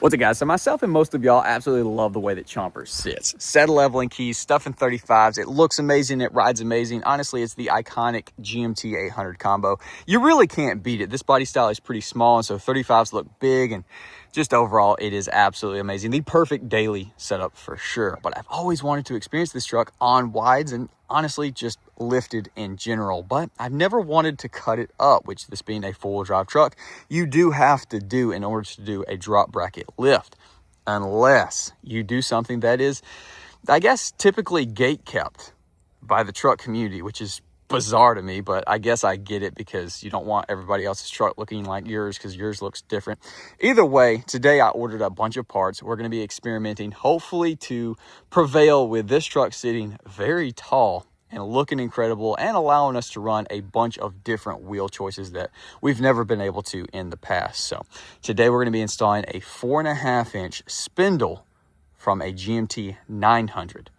What's up, guys? So myself and most of y'all absolutely love the way that Chomper sits. Set of leveling keys, stuff in 35s. It looks amazing. It rides amazing. Honestly, it's the iconic GMT 800 combo. You really can't beat it. This body style is pretty small, and so 35s look big, and just overall, it is absolutely amazing. The perfect daily setup for sure. But I've always wanted to experience this truck on wides and honestly just lifted in general. But I've never wanted to cut it up, which this being a four-wheel drive truck, you do have to do in order to do a drop bracket lift. Unless you do something that is, I guess, typically gate kept by the truck community, which is bizarre to me, but I guess I get it because you don't want everybody else's truck looking like yours because yours looks different. Either way, today I ordered a bunch of parts. We're going to be experimenting, hopefully to prevail with this truck sitting very tall and looking incredible and allowing us to run a bunch of different wheel choices that we've never been able to in the past. So today we're going to be installing a 4.5-inch spindle from a GMT 900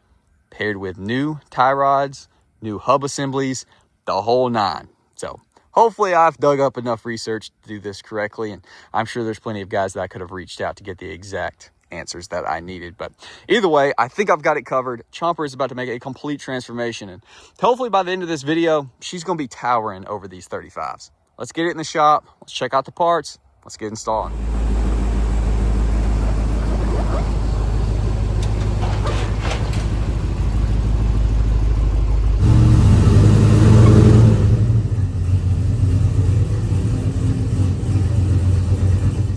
paired with new tie rods, new hub assemblies, the whole nine. So hopefully I've dug up enough research to do this correctly, and I'm sure there's plenty of guys that I could have reached out to get the exact answers that I needed. But either way, I think I've got it covered. Chomper is about to make a complete transformation, and hopefully by the end of this video, she's going to be towering over these 35s. Let's get it in the shop. Let's check out the parts. Let's get installing.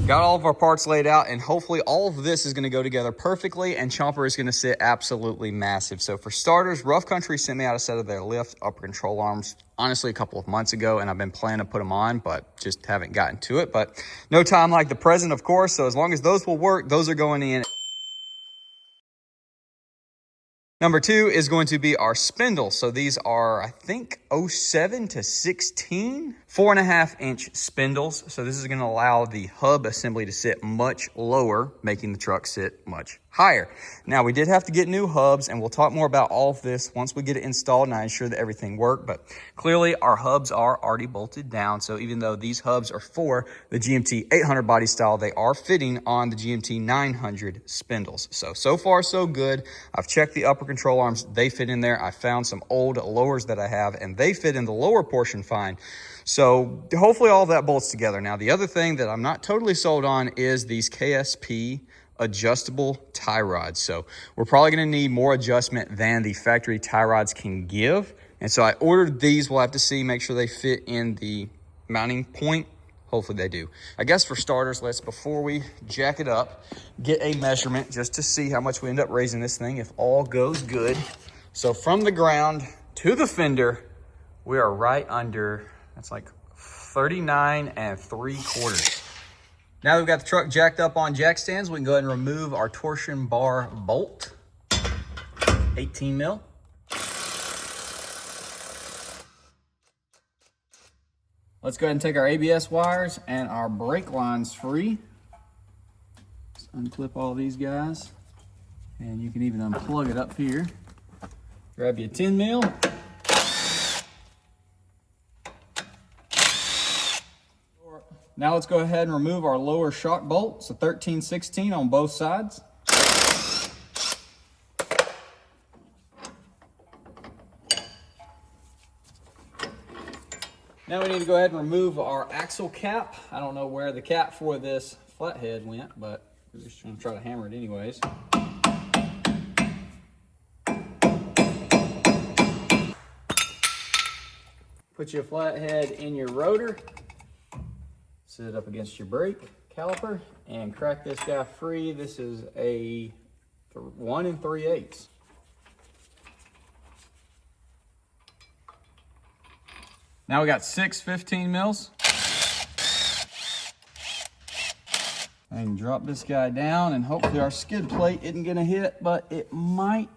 Got all of our parts laid out, and hopefully all of this is going to go together perfectly, and Chomper is going to sit absolutely massive. So for starters, Rough Country sent me out a set of their lift upper control arms, honestly, a couple of months ago, and I've been planning to put them on, but just haven't gotten to it. But no time like the present, of course, so as long as those will work, those are going in. Number two is going to be our spindles. So these are, I think, 07 to 16, 4.5-inch spindles. So this is going to allow the hub assembly to sit much lower, making the truck sit much higher. Now, we did have to get new hubs, and we'll talk more about all of this once we get it installed and I ensure that everything worked. But clearly, our hubs are already bolted down. So even though these hubs are for the GMT 800 body style, they are fitting on the GMT 900 spindles. So far, so good. I've checked the upper control arms. They fit in there. I found some old lowers that I have, and they fit in the lower portion fine. So hopefully all of that bolts together. Now, the other thing that I'm not totally sold on is these KSP adjustable tie rods. So we're probably going to need more adjustment than the factory tie rods can give. And so I ordered these. We'll have to see, make sure they fit in the mounting point. Hopefully they do. I guess for starters, let's, before we jack it up, get a measurement just to see how much we end up raising this thing if all goes good. So from the ground to the fender, we are right under, that's like 39 3/4. Now that we've got the truck jacked up on jack stands, we can go ahead and remove our torsion bar bolt, 18 mil. Let's go ahead and take our ABS wires and our brake lines free. Just unclip all these guys, and you can even unplug it up here. Grab you a 10 mil. Now let's go ahead and remove our lower shock bolt. So 13/16 on both sides. Now we need to go ahead and remove our axle cap. I don't know where the cap for this flathead went, but we're just going to try to hammer it anyways. Put your flathead in your rotor. Sit it up against your brake caliper and crack this guy free. This is a 1 3/8. Now we got 6 15 mils. I can drop this guy down, and hopefully our skid plate isn't gonna hit, but it might.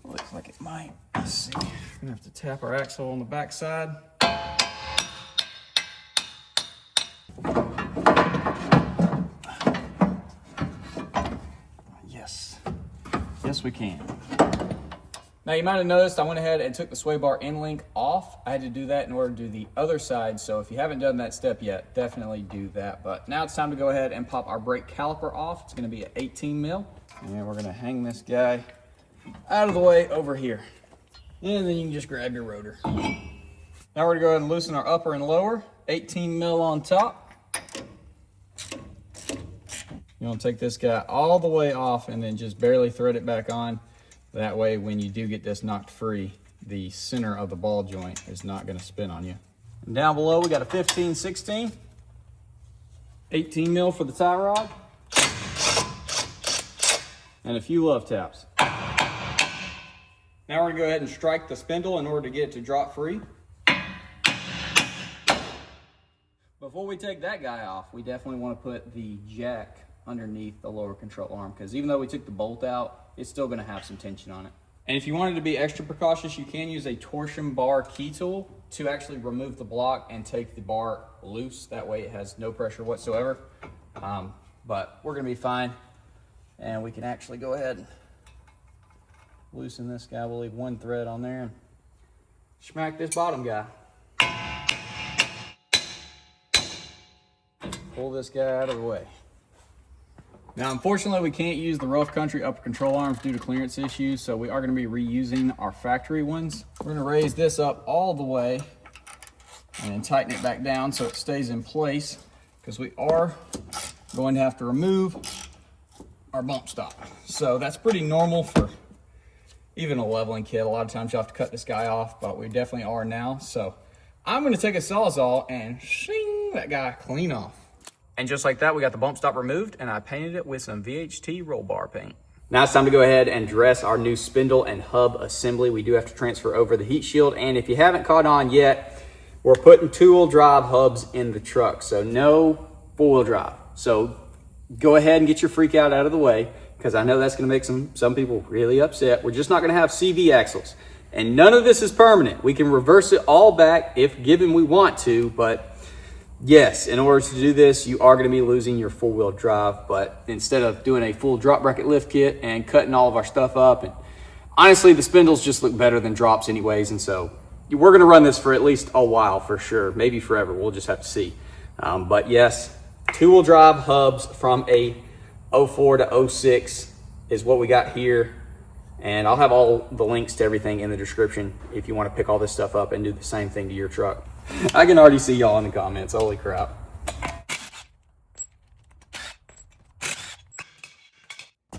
Looks like it might. Let's see. We're gonna have to tap our axle on the back side. Yes, we can. Now you might have noticed I went ahead and took the sway bar end link off. I had to do that in order to do the other side. So if you haven't done that step yet, definitely do that. But now it's time to go ahead and pop our brake caliper off. It's gonna be at 18 mil. And we're gonna hang this guy out of the way over here. And then you can just grab your rotor. Now we're gonna go ahead and loosen our upper and lower, 18 mil on top. You wanna take this guy all the way off and then just barely thread it back on. That way, when you do get this knocked free, the center of the ball joint is not gonna spin on you. And down below, we got a 15/16, 18 mil for the tie rod, and a few love taps. Now we're gonna go ahead and strike the spindle in order to get it to drop free. Before we take that guy off, we definitely wanna put the jack underneath the lower control arm, because even though we took the bolt out, it's still gonna have some tension on it. And if you wanted to be extra precautious, you can use a torsion bar key tool to actually remove the block and take the bar loose. That way it has no pressure whatsoever. But we're gonna be fine. And we can actually go ahead and loosen this guy. We'll leave one thread on there and smack this bottom guy. Pull this guy out of the way. Now, unfortunately, we can't use the rough country upper control arms due to clearance issues, so we are going to be reusing our factory ones. We're going to raise this up all the way and then tighten it back down so it stays in place, because we are going to have to remove our bump stop. So that's pretty normal for even a leveling kit. A lot of times you'll have to cut this guy off, but we definitely are now. So I'm going to take a Sawzall and shing that guy clean off. And just like that, we got the bump stop removed, and I painted it with some VHT roll bar paint. Now it's time to go ahead and dress our new spindle and hub assembly. We do have to transfer over the heat shield, and if you haven't caught on yet, we're putting two-wheel drive hubs in the truck, so no four-wheel drive. So go ahead and get your freak out of the way, because I know that's going to make some people really upset. We're just not going to have CV axles, and none of this is permanent. We can reverse it all back if given we want to, but yes, in order to do this, you are going to be losing your four-wheel drive, but instead of doing a full drop bracket lift kit and cutting all of our stuff up, and honestly, the spindles just look better than drops anyways, and so we're going to run this for at least a while for sure, maybe forever. We'll just have to see. But yes, two-wheel drive hubs from a 04 to 06 is what we got here, and I'll have all the links to everything in the description if you want to pick all this stuff up and do the same thing to your truck. I can already see y'all in the comments. Holy crap.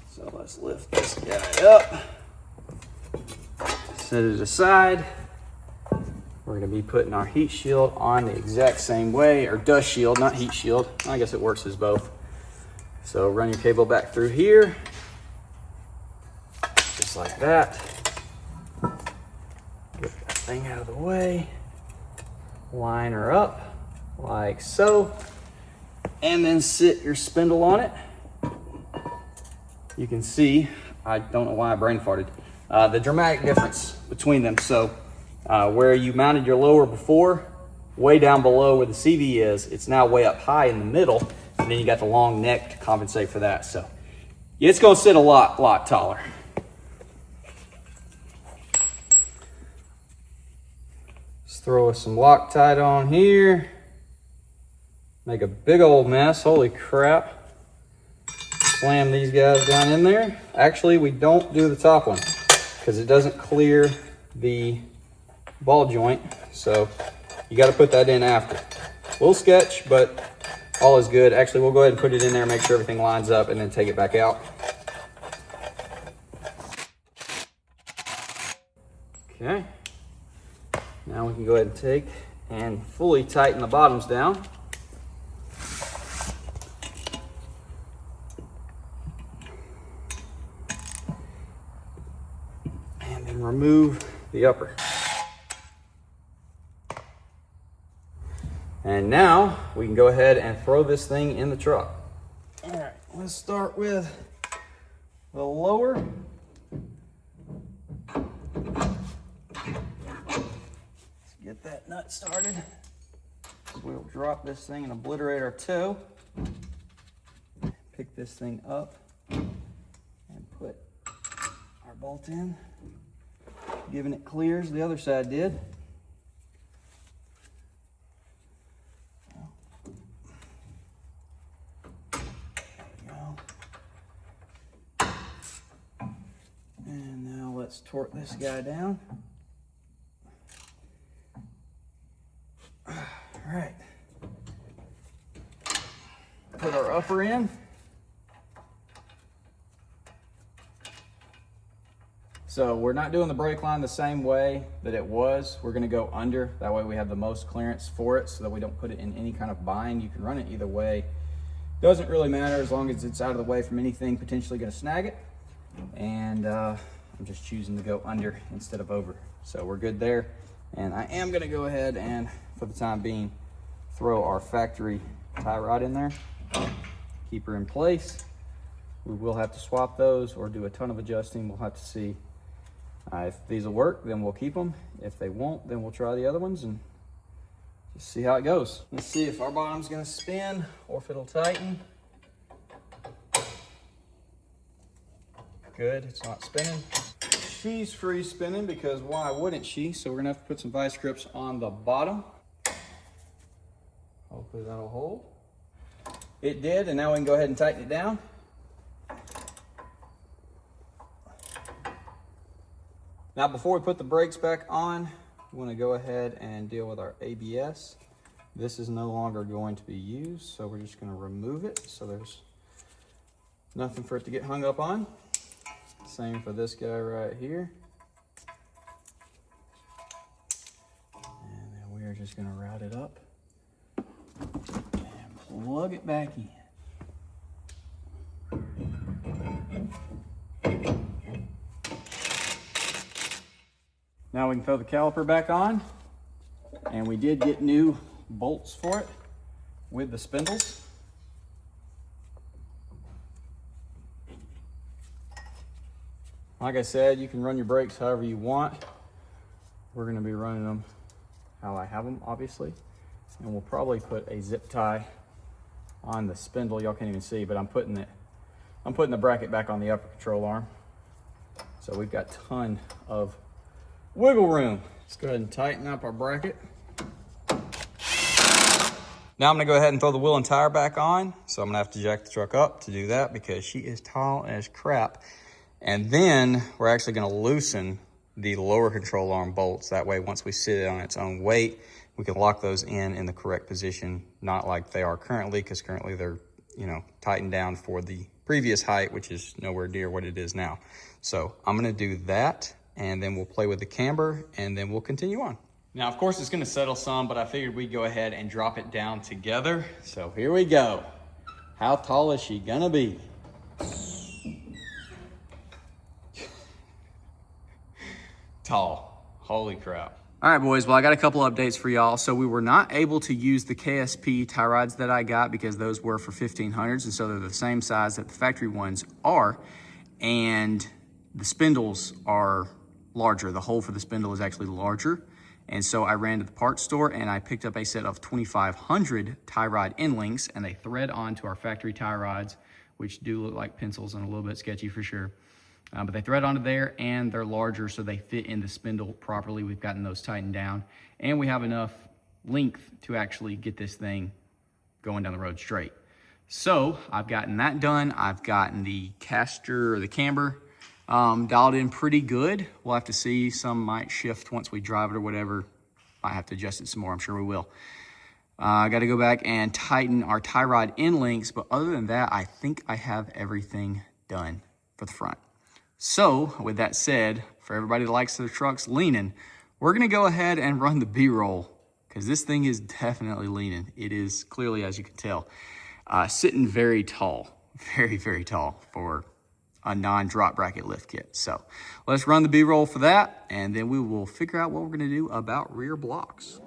So let's lift this guy up, set it aside. We're going to be putting our heat shield on the exact same way, or dust shield, not heat shield. I guess it works as both. So run your cable back through here, just like that. Get that thing out of the way. Line her up like so, and then sit your spindle on it. You can see, I don't know why I brain farted, the dramatic difference between them. So where you mounted your lower before, way down below where the CV is, it's now way up high in the middle, and then you got the long neck to compensate for that. So yeah, it's gonna sit a lot taller. Throw us some Loctite on here. Make a big old mess, holy crap. Slam these guys down in there. Actually, we don't do the top one because it doesn't clear the ball joint. So you gotta put that in after. A little sketch, but all is good. Actually, we'll go ahead and put it in there, make sure everything lines up, and then take it back out. Okay. Now we can go ahead and take and fully tighten the bottoms down. And then remove the upper. And now we can go ahead and throw this thing in the truck. All right, let's start with the lower. Get that nut started. We'll drop this thing and obliterate our toe. Pick this thing up and put our bolt in. giving it clears. The other side did. And now let's torque this guy down. All right. Put our upper in. So we're not doing the brake line the same way that it was. We're gonna go under. That way we have the most clearance for it so that we don't put it in any kind of bind. You can run it either way. Doesn't really matter as long as it's out of the way from anything potentially gonna snag it. And I'm just choosing to go under instead of over. So we're good there. And I am gonna go ahead and, for the time being, throw our factory tie rod in there. Keep her in place. We will have to swap those or do a ton of adjusting. We'll have to see. If these will work, then we'll keep them. If they won't, then we'll try the other ones and just see how it goes. Let's see if our bottom's gonna spin or if it'll tighten. Good, it's not spinning. She's free spinning because why wouldn't she? So we're gonna have to put some vice grips on the bottom. Hopefully that'll hold. It did, and now we can go ahead and tighten it down. Now before we put the brakes back on, we want to go ahead and deal with our ABS. This is no longer going to be used, so we're just going to remove it so there's nothing for it to get hung up on. Same for this guy right here. And then we are just going to route it up and plug it back in. Now we can throw the caliper back on, and we did get new bolts for it with the spindles. Like I said, you can run your brakes however you want. We're gonna be running them how I have them, obviously. And we'll probably put a zip tie on the spindle. Y'all can't even see, but I'm putting the bracket back on the upper control arm. So we've got a ton of wiggle room. Let's go ahead and tighten up our bracket. Now I'm gonna go ahead and throw the wheel and tire back on. So I'm gonna have to jack the truck up to do that because she is tall as crap. And then we're actually gonna loosen the lower control arm bolts. That way, once we sit it on its own weight, we can lock those in the correct position, not like they are currently, because currently they're, tightened down for the previous height, which is nowhere near what it is now. So I'm gonna do that, and then we'll play with the camber, and then we'll continue on. Now, of course, it's gonna settle some, but I figured we'd go ahead and drop it down together. So here we go. How tall is she gonna be? Tall, holy crap. All right, boys, well, I got a couple updates for y'all. So we were not able to use the KSP tie rods that I got because those were for 1500s, and so they're the same size that the factory ones are, and the spindles are larger. The hole for the spindle is actually larger. And so I ran to the parts store and I picked up a set of 2500 tie rod end links, and they thread onto our factory tie rods, which do look like pencils and a little bit sketchy for sure. But they thread onto there, and they're larger so they fit in the spindle properly. We've gotten those tightened down, and we have enough length to actually get this thing going down the road straight. So I've gotten that done. I've gotten the caster or the camber dialed in pretty good. We'll have to see. Some might shift once we drive it or whatever. Might have to adjust it some more. I'm sure we will. I got to go back and tighten our tie rod end links, but other than that, I think I have everything done for the front. So with that said, for everybody that likes their trucks leaning, we're gonna go ahead and run the B-roll because this thing is definitely leaning. It is clearly, as you can tell, sitting very tall, very, very tall for a non-drop bracket lift kit. So let's run the B-roll for that, and then we will figure out what we're gonna do about rear blocks.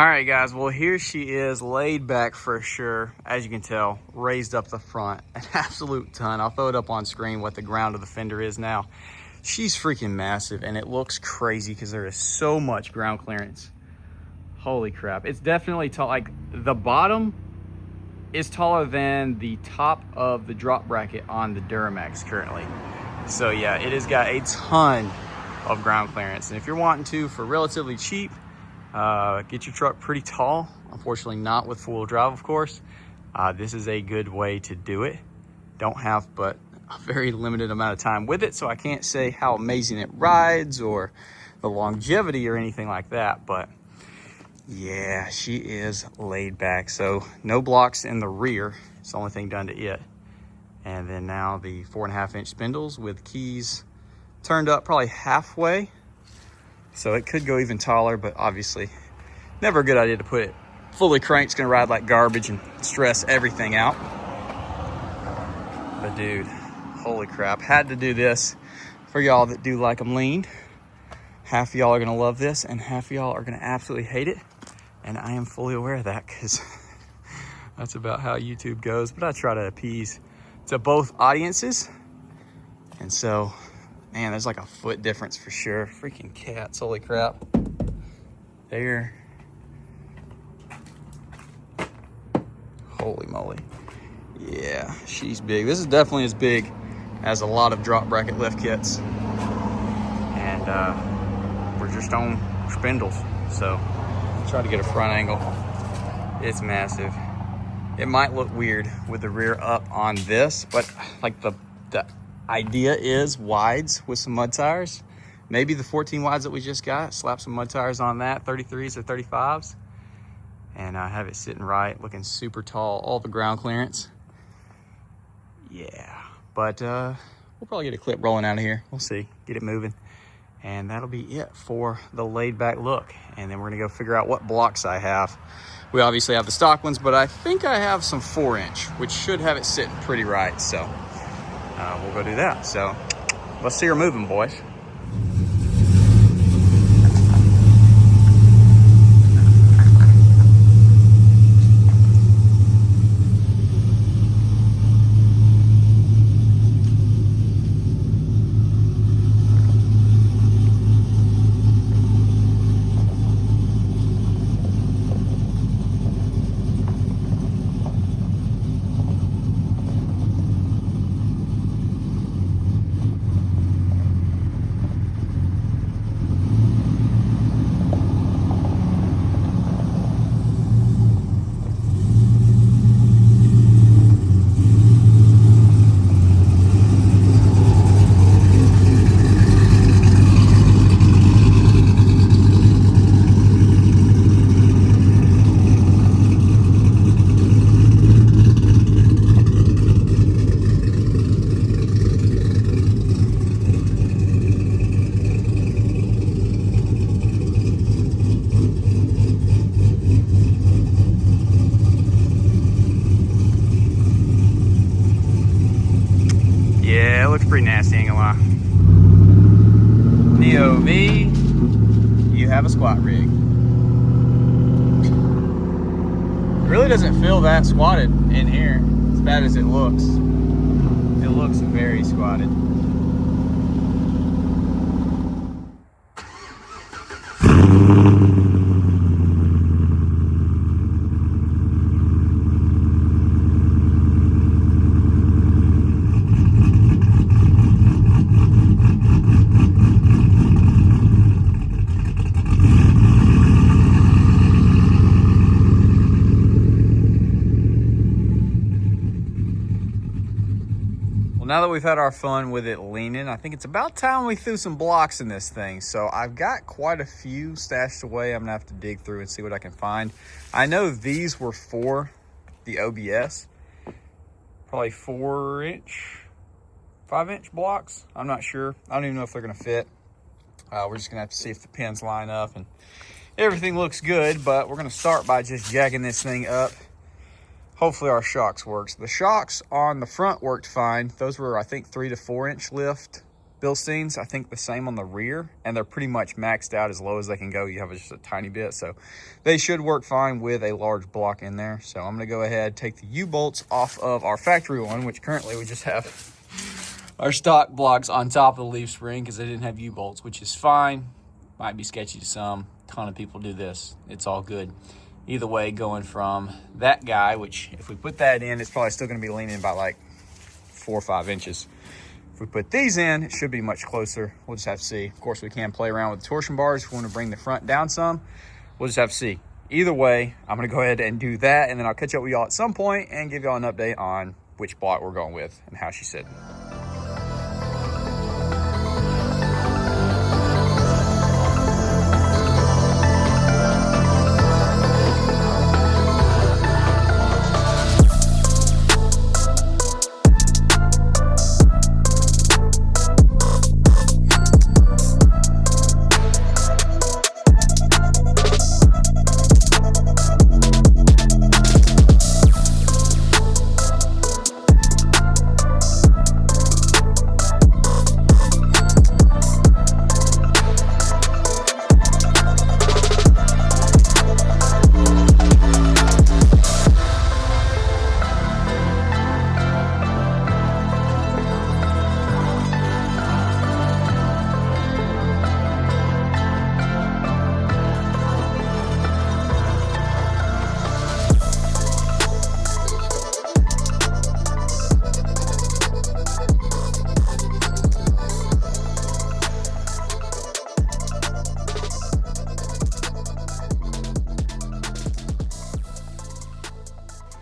All right, guys, well, here she is, laid back for sure. As you can tell, raised up the front, an absolute ton. I'll throw it up on screen what the ground of the fender is now. She's freaking massive, and it looks crazy because there is so much ground clearance. Holy crap. It's definitely tall. Like, the bottom is taller than the top of the drop bracket on the Duramax currently. So yeah, it has got a ton of ground clearance. And if you're wanting to, for relatively cheap, get your truck pretty tall. Unfortunately not with four-wheel drive, of course. This is a good way to do it. Don't have but a very limited amount of time with it, so I can't say how amazing it rides or the longevity or anything like that, but yeah, she is laid back. So no blocks in the rear. It's the only thing done to it. And then now the 4.5-inch spindles with keys turned up probably halfway. So it could go even taller, but obviously never a good idea to put it fully cranked. It's gonna ride like garbage and stress everything out. But dude, holy crap. Had to do this for y'all that do like them lean. Half of y'all are gonna love this and half of y'all are gonna absolutely hate it. And I am fully aware of that because that's about how YouTube goes. But I try to appease to both audiences. And so, man, there's like a foot difference for sure. Freaking cats, holy crap. There. Holy moly. Yeah, she's big. This is definitely as big as a lot of drop bracket lift kits. And we're just on spindles. So try to get a front angle. It's massive. It might look weird with the rear up on this, but like the idea is wides with some mud tires. Maybe the 14 wides that we just got, slap some mud tires on that, 33s or 35s, and have it sitting right, looking super tall, all the ground clearance. Yeah, but we'll probably get a clip rolling out of here. We'll see, get it moving. And that'll be it for the laid back look. And then we're gonna go figure out what blocks I have. We obviously have the stock ones, but I think I have some 4-inch, which should have it sitting pretty right. So we'll go do that. So let's see her moving, boys. Yeah, it looks pretty nasty, ain't gonna lie. Neo V, you have a squat rig. It really doesn't feel that squatted in here, as bad as it looks. It looks very squatted. Now that we've had our fun with it leaning, I think it's about time we threw some blocks in this thing. So I've got quite a few stashed away. I'm gonna have to dig through and see what I can find. I know these were for the OBS, probably 4-inch, 5-inch blocks. I'm not sure. I don't even know if they're gonna fit. We're just gonna have to see if the pins line up and everything looks good, but we're gonna start by just jagging this thing up. Hopefully our shocks works. The shocks on the front worked fine. Those were, I think, 3 to 4 inch lift Bilsteins. I think the same on the rear, and they're pretty much maxed out as low as they can go. You have just a tiny bit, so they should work fine with a large block in there. So I'm gonna go ahead, take the U-bolts off of our factory one, which currently we just have our stock blocks on top of the leaf spring because they didn't have U-bolts, which is fine. Might be sketchy to some. A ton of people do this. It's all good. Either way, going from that guy, which if we put that in, it's probably still gonna be leaning by like 4 or 5 inches. If we put these in, it should be much closer. We'll just have to see. Of course, we can play around with the torsion bars if we want to bring the front down some. We'll just have to see. Either way, I'm going to go ahead and do that, and then I'll catch up with y'all at some point and give y'all an update on which block we're going with and how she's sitting.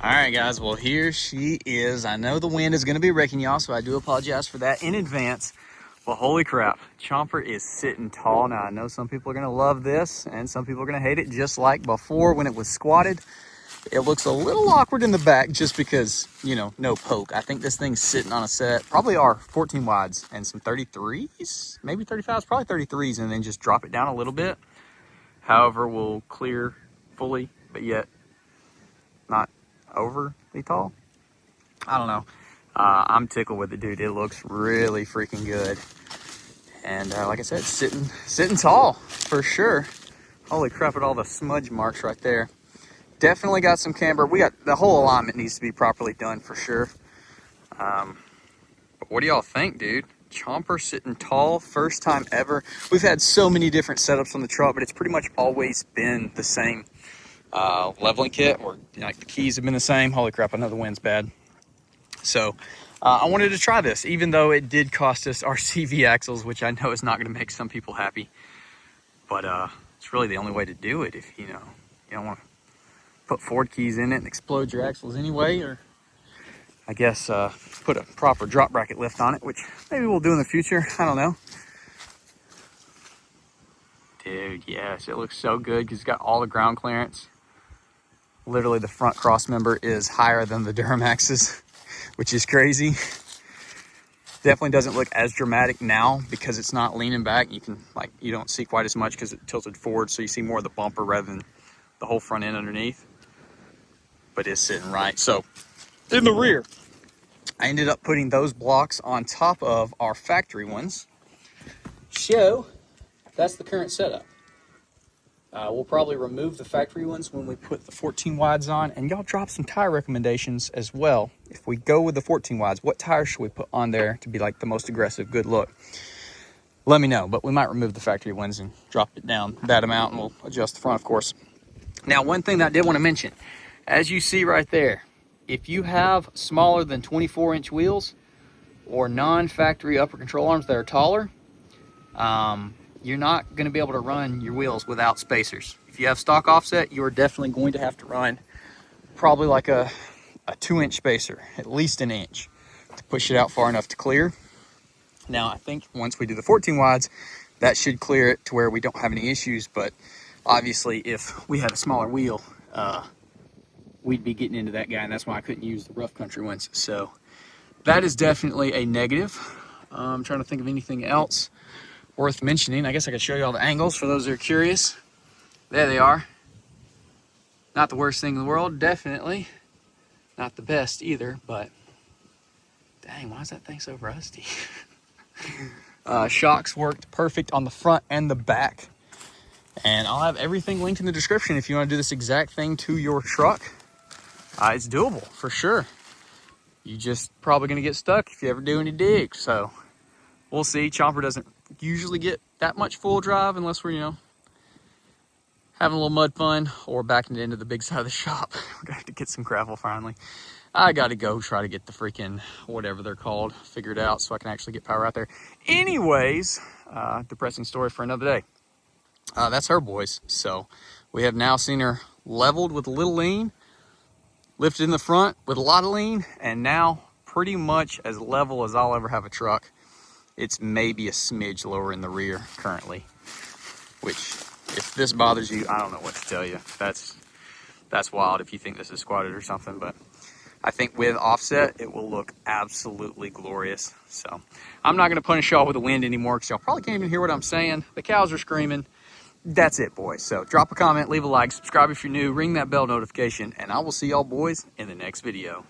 All right, guys, well, here she is. I know the wind is going to be wrecking y'all, so I do apologize for that in advance. But holy crap, Chomper is sitting tall. Now, I know some people are going to love this, and some people are going to hate it, just like before when it was squatted. It looks a little awkward in the back just because, you know, no poke. I think this thing's sitting on a set, probably our 14 wides and some 33s, maybe 35s, probably 33s, and then just drop it down a little bit. However, we'll clear fully, but yet not overly tall. I don't know. I'm tickled with it, dude. It looks really freaking good. And like I said, sitting tall for sure. Holy crap at all the smudge marks right there. Definitely got some camber. We got the whole alignment needs to be properly done for sure. But what do y'all think, dude? Chomper sitting tall, first time ever. We've had so many different setups on the truck, but it's pretty much always been the same leveling kit, or you know, like the keys have been the same. Holy crap, I know the wind's bad. So I wanted to try this, even though it did cost us our CV axles, which I know is not going to make some people happy. But it's really the only way to do it if, you know, you don't want to put Ford keys in it and explode your axles anyway, or I guess put a proper drop bracket lift on it, which maybe we'll do in the future. I don't know. Dude, yes, it looks so good because it's got all the ground clearance. Literally the front cross member is higher than the Duramax's, which is crazy. Definitely doesn't look as dramatic now because it's not leaning back. You can, like, you don't see quite as much because it tilted forward, so you see more of the bumper rather than the whole front end underneath. But it's sitting right. So in the rear, I ended up putting those blocks on top of our factory ones. So that's the current setup. We'll probably remove the factory ones when we put the 14 wides on, and y'all drop some tire recommendations as well. If we go with the 14 wides, what tires should we put on there to be like the most aggressive, good look? Let me know, but we might remove the factory ones and drop it down that amount, and we'll adjust the front, of course. Now, one thing that I did want to mention, as you see right there, if you have smaller than 24-inch wheels or non-factory upper control arms that are taller, you're not going to be able to run your wheels without spacers. If you have stock offset, you're definitely going to have to run probably like a 2-inch spacer, at least an inch, to push it out far enough to clear. Now, I think once we do the 14 wides, that should clear it to where we don't have any issues. But obviously, if we had a smaller wheel, we'd be getting into that guy, and that's why I couldn't use the rough country ones. So that is definitely a negative. I'm trying to think of anything else worth mentioning. I guess I could show you all the angles for those that are curious. There they are. Not the worst thing in the world, definitely. Not the best either, but dang, why is that thing so rusty? Shocks worked perfect on the front and the back. And I'll have everything linked in the description if you want to do this exact thing to your truck. It's doable for sure. You just probably gonna get stuck if you ever do any digs. So we'll see. Chomper doesn't usually get that much full drive unless we're, you know, having a little mud fun or backing it into the big side of the shop. We're gonna have to get some gravel finally. I gotta go try to get the freaking, whatever they're called, figured out so I can actually get power out there. Anyways, depressing story for another day. That's her, boys. So we have now seen her leveled with a little lean, lifted in the front with a lot of lean, and now pretty much as level as I'll ever have a truck. It's maybe a smidge lower in the rear currently, which if this bothers you, I don't know what to tell you. That's wild if you think this is squatted or something, but I think with offset, it will look absolutely glorious. So I'm not gonna punish y'all with the wind anymore because y'all probably can't even hear what I'm saying. The cows are screaming. That's it, boys. So drop a comment, leave a like, subscribe if you're new, ring that bell notification, and I will see y'all boys in the next video.